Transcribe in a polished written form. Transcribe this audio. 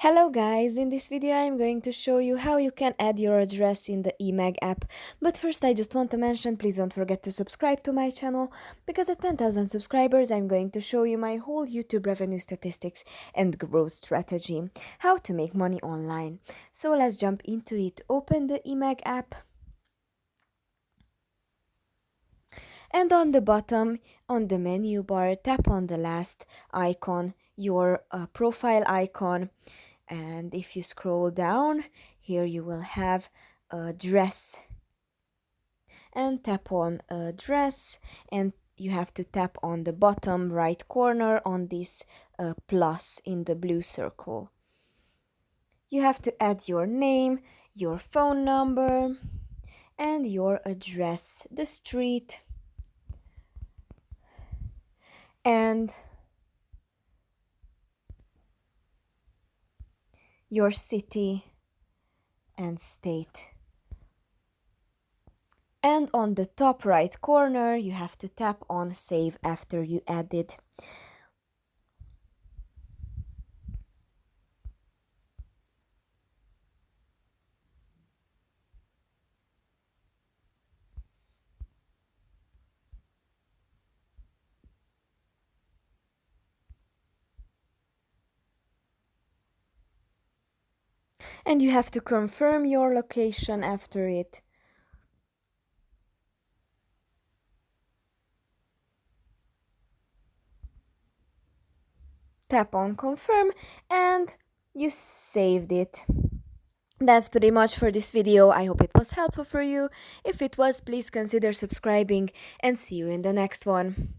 Hello guys, in this video I'm going to show you how you can add your address in the Emag app. But first I just want to mention, please don't forget to subscribe to my channel, because at 10,000 subscribers I'm going to show you my whole YouTube revenue statistics and growth strategy, how to make money online. So let's jump into it. Open the Emag app. And on the bottom, on the menu bar, tap on the last icon, your profile icon. And if you scroll down, here you will have a dress. And tap on a dress, and you have to tap on the bottom right corner on this plus in the blue circle. You have to add your name, your phone number, and your address, the street, and your city and state. And on the top right corner, you have to tap on Save after you add it. And you have to confirm your location after it. Tap on confirm and you saved it. That's pretty much for this video. I hope it was helpful for you. If it was, please consider subscribing and see you in the next one.